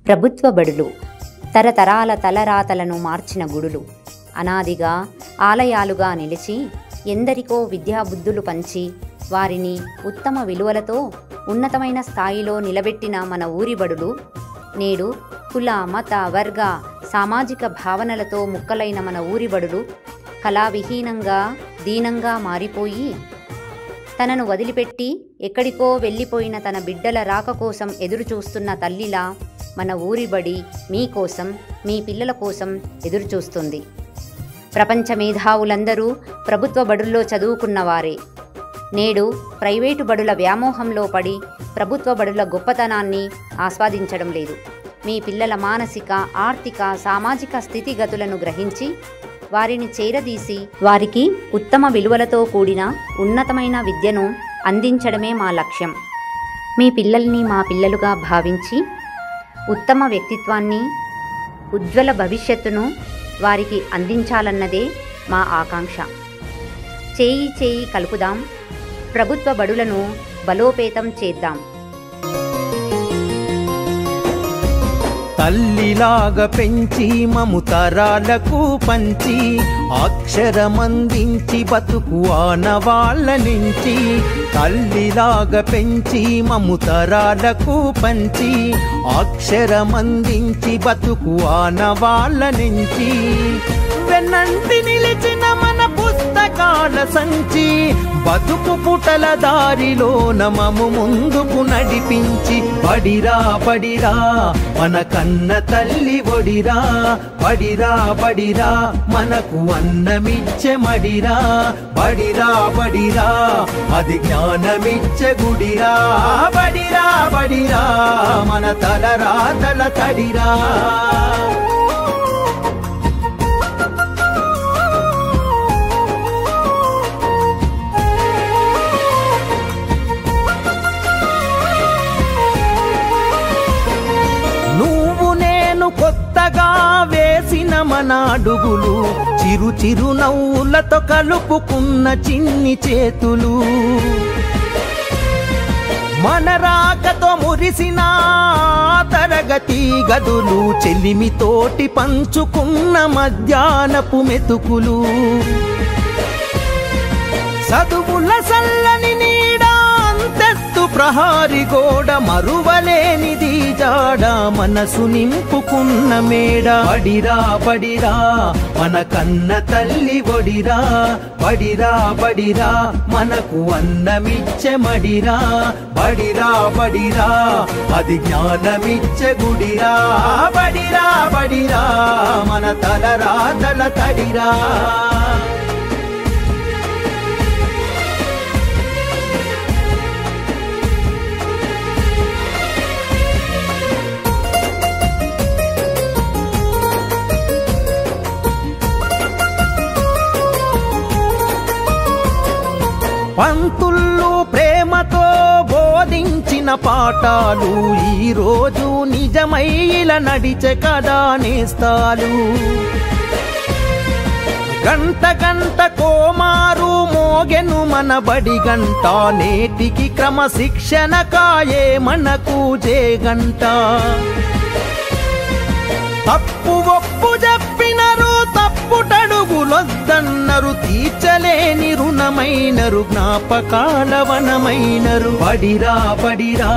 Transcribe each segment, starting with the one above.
ప్రభుత్వ బడులు తరతరాల తలరాతలను మార్చిన గుడులు, అనాదిగా ఆలయాలుగా నిలిచి ఎందరికో విద్యాబుద్ధులు పంచి వారిని ఉత్తమ విలువలతో ఉన్నతమైన స్థాయిలో నిలబెట్టిన మన ఊరి బడులు నేడు కుల మత వర్గ సామాజిక భావనలతో ముక్కలైన మన ఊరి బడులు కళావిహీనంగా దీనంగా మారిపోయి తనను వదిలిపెట్టి ఎక్కడికో వెళ్ళిపోయిన తన బిడ్డల రాక కోసం ఎదురుచూస్తున్న తల్లిలా మన ఊరి బడి మీకోసం, మీ పిల్లల కోసం ఎదురుచూస్తుంది. ప్రపంచ మేధావులందరూ ప్రభుత్వ బడుల్లో చదువుకున్నవారే. నేడు ప్రైవేటు బడుల వ్యామోహంలో పడి ప్రభుత్వ బడుల గొప్పతనాన్ని ఆస్వాదించడం లేదు. మీ పిల్లల మానసిక, ఆర్థిక, సామాజిక స్థితిగతులను గ్రహించి వారిని చేరదీసి వారికి ఉత్తమ విలువలతో కూడిన ఉన్నతమైన విద్యను అందించడమే మా లక్ష్యం. మీ పిల్లల్ని మా పిల్లలుగా భావించి ఉత్తమ వ్యక్తిత్వాన్ని, ఉజ్వల భవిష్యత్తును వారికి అందించాలన్నదే మా ఆకాంక్ష. చేయి చేయి కలుపుదాం, ప్రభుత్వ బడులను బలోపేతం చేద్దాం. తల్లిలాగా పెంచి మము తరాలకు పంచి అక్షరమందించి బతుకు ఆనవాళ్ళ నుంచి. తల్లిలాగా పెంచి మము తరాలకు పంచి అక్షరమందించి బతుకు ఆనవాళ్ళ నుంచి. వెన్నంటి నిలిచిన మన పుస్తకాల సంచి బతుకు పుటల దారిలో నమము ముందుకు నడిపించి. బడిరా బడిరా మన కన్న తల్లి ఒడిరా, బడిరా బడిరా మనకు అన్నమిచ్చే మడిరా. బడిరా బడిరా అది జ్ఞానమిచ్చే గుడిరా. బడిరా బడిరా మన తలరాతల తడిరా. కొత్తగా వేసిన మన అడుగులు చిరు చిరు నవ్వులతో కలుపుకున్న చిన్ని చేతులు. మన రాకతో మురిసిన తరగతి గదులు చెలిమితోటి పంచుకున్న మధ్యాహ్నపు మెతుకులు. చదువుల సల్లని నీడా అంతెత్తు ప్రహారి గోడ మరువలేనిది జాడ మనసు నింపుకున్న మేడ. బడిరా బడిరా మన కన్న తల్లి ఒడిరా, బడిరా బడిరా మనకు అన్నమిచ్చే మడిరా. బడిరా బడిరా అది జ్ఞానమిచ్చే గుడిరా. బడిరా బడిరా మన తలరాతల తడిరా. పంతుళ్ళు ప్రేమతో బోధించిన పాఠాలు ఈరోజు నిజమై ఇలా నడిచే కదా నేస్తాలు. గంట గంట కోమారు మోగెను మన బడి గంట, నేటికి క్రమశిక్షణ కాయే మనకు జేగంట. తప్పు ఒప్పు చెప్పినరు, తప్పుటడుగులొద్దన్నరు, తీర్చలేని రుణమైనరు, జ్ఞాపకాల వనమైనరు. బడిరా బడిరా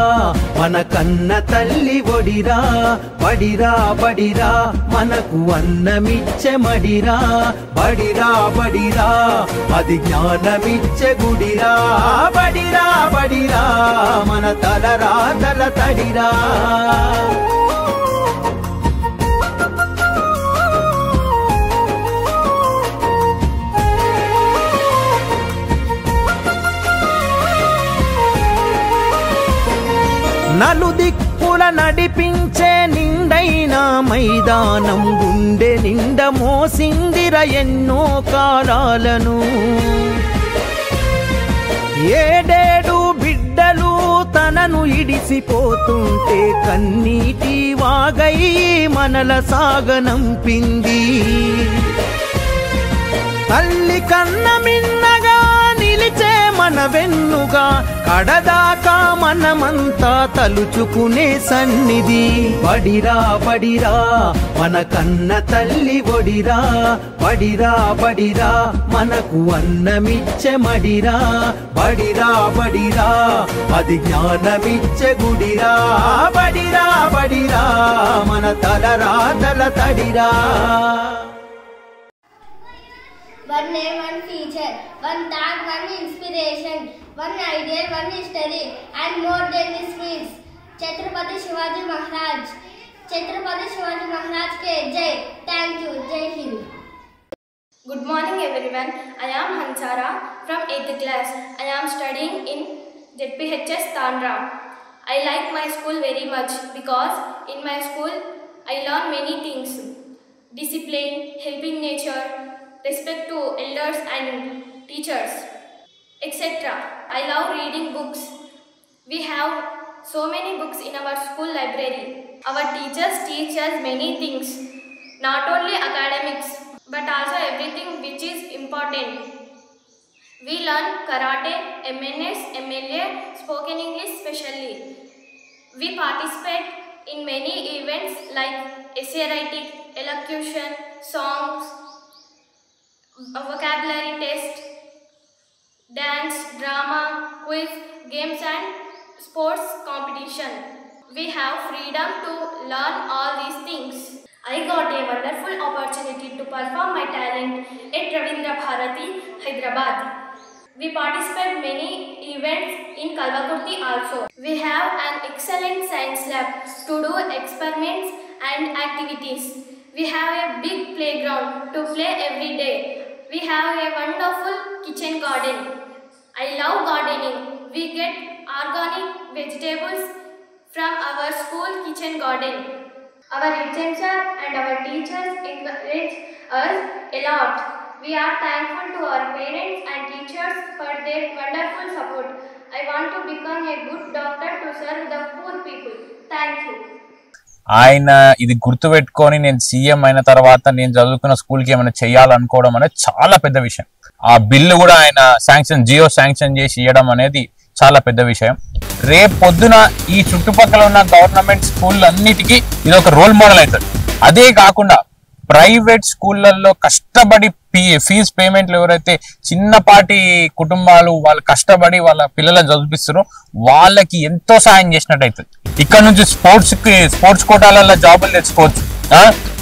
మన కన్న తల్లి ఒడిరా, బడిరా బడిరా మనకు అన్నమిచ్చే మడిరా. బడిరా బడిరా అది జ్ఞానమిచ్చే గుడిరా. బడిరా బడిరా మన తలరాతల తడిరా. నలుదిక్కుల నడిపించే నిండైన మైదానం గుండె నిండ మోసిందిర ఎన్నో కాలాలను. ఏడేడు బిడ్డలు తనను ఇడిసిపోతుంటే కన్నీటి వాగై మనల సాగనంపింది. తల్లి కన్న మిన్నగా నిలిచే మన వెన్నుగా కడదాకా మనమంతా తలుచుకునే సన్నిధి. బడిరా బడిరా మన కన్న తల్లి ఒడిరా, బడిరా బడిరా మనకు అన్నమిచ్చే మడిరా, బడిరా బడిరా అది జ్ఞానమిచ్చే గుడిరా, బడిరా బడిరా మన తలరాతల తడిరా. One name, one feature, one thought, one inspiration, one ideal, one history, and more than this means. Chhatrapati Shivaji Maharaj. Chhatrapati Shivaji Maharaj ke Jai. Thank you. Jai Hind. Good morning everyone. I am Hansara from 8th class. I am studying in ZPHS Tandra. I like my school very much because in my school I learn many things. Discipline, helping nature, respect to elders and teachers, etc. I love reading books. We have so many books in our school library. Our teachers teach us many things, not only academics, but also everything which is important. We learn karate, MNS, MLA, spoken English specially. We participate in many events like essay writing, elocution, songs, vocabulary test, dance, drama, quiz, games and sports competition. We have freedom to learn all these things. I got a wonderful opportunity to perform my talent at Ravindra Bharati, Hyderabad. We participate many events in Kalvakurti also. We have an excellent science lab to do experiments and activities. We have a big playground to play every day. We have a wonderful kitchen garden. I love gardening. We get organic vegetables from our school kitchen garden. Our teacher and our teachers encourage us a lot. We are thankful to our parents and teachers for their wonderful support. I want to become a good doctor to serve the poor people. Thank you. ఆయన ఇది గుర్తుపెట్టుకొని నేను CM అయిన తర్వాత నేను చదువుకున్న స్కూల్కి ఏమైనా చెయ్యాలనుకోవడం అనేది చాలా పెద్ద విషయం. ఆ బిల్లు కూడా ఆయన జియో శాంక్షన్ చేసి ఇవ్వడం అనేది చాలా పెద్ద విషయం. రేపు పొద్దున ఈ చుట్టుపక్కల ఉన్న గవర్నమెంట్ స్కూళ్ళన్నిటికీ ఇది ఒక రోల్ మోడల్ అవుతుంది. అదే కాకుండా ప్రైవేట్ స్కూళ్ళల్లో కష్టపడి ఫీజు పేమెంట్లు ఎవరైతే చిన్నపాటి కుటుంబాలు వాళ్ళు కష్టపడి వాళ్ళ పిల్లలను చదివిస్తారో వాళ్ళకి ఎంతో సాయం చేసినట్టు అవుతుంది. ఇక్కడ నుంచి స్పోర్ట్స్ కోటాలలో జాబులు తెచ్చుకోవచ్చు.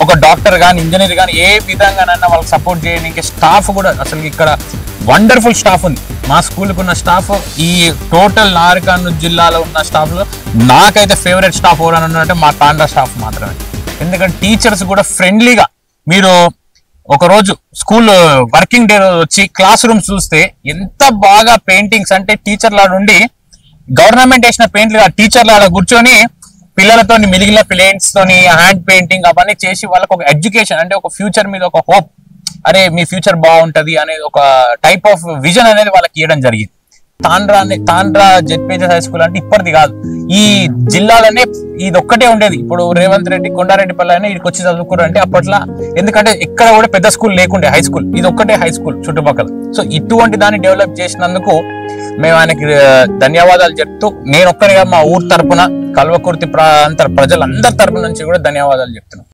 ఒక డాక్టర్ కానీ ఇంజనీర్ కానీ ఏ విధంగానైనా వాళ్ళకి సపోర్ట్ చేయడానికి స్టాఫ్ కూడా అసలు ఇక్కడ వండర్ఫుల్ స్టాఫ్ ఉంది. మా స్కూల్కి ఉన్న స్టాఫ్ ఈ టోటల్ నార్కర్నూలు జిల్లాలో ఉన్న స్టాఫ్లో నాకైతే ఫేవరెట్ స్టాఫ్ ఎవరైనా ఉన్నారంటే మా తాండ్రా స్టాఫ్ మాత్రమే. ఎందుకంటే టీచర్స్ కూడా ఫ్రెండ్లీగా, మీరు ఒకరోజు స్కూల్ వర్కింగ్ డే రోజు వచ్చి క్లాస్ రూమ్స్ చూస్తే ఎంత బాగా పెయింటింగ్స్ అంటే టీచర్ల నుండి గవర్నమెంట్ వేసిన పెయింట్లు టీచర్లు ఆడ కూర్చొని పిల్లలతో మిగిలిన పెయింట్స్ తోని హ్యాండ్ పెయింటింగ్ అవన్నీ చేసి వాళ్ళకి ఒక ఎడ్యుకేషన్ అంటే ఒక ఫ్యూచర్ మీద ఒక హోప్, అరే మీ ఫ్యూచర్ బాగుంటది అనేది ఒక టైప్ ఆఫ్ విజన్ అనేది వాళ్ళకి ఇవ్వడం జరిగింది. తాండ్రా జెడ్పీహెచ్ఎస్ హై స్కూల్ అంటే ఇప్పటిది కాదు, ఈ జిల్లాలోనే ఇది ఒక్కటే ఉండేది. ఇప్పుడు రేవంత్ రెడ్డి కొండారెడ్డిపల్లి అయినా ఇక్కడికి వచ్చి చదువుకున్నారు అంటే అప్పట్లో, ఎందుకంటే ఎక్కడ కూడా పెద్ద స్కూల్ లేకుండే, హై స్కూల్ ఇది ఒక్కటే హై స్కూల్ చుట్టుపక్కల. సో ఇటువంటి దాన్ని డెవలప్ చేసినందుకు మేము ఆయనకి ధన్యవాదాలు చెప్తూ, నేను ఒక్కరిగా మా ఊరు తరపున కల్వకుర్తి ప్రాంత ప్రజలందరి తరపు నుంచి కూడా ధన్యవాదాలు చెప్తున్నాం.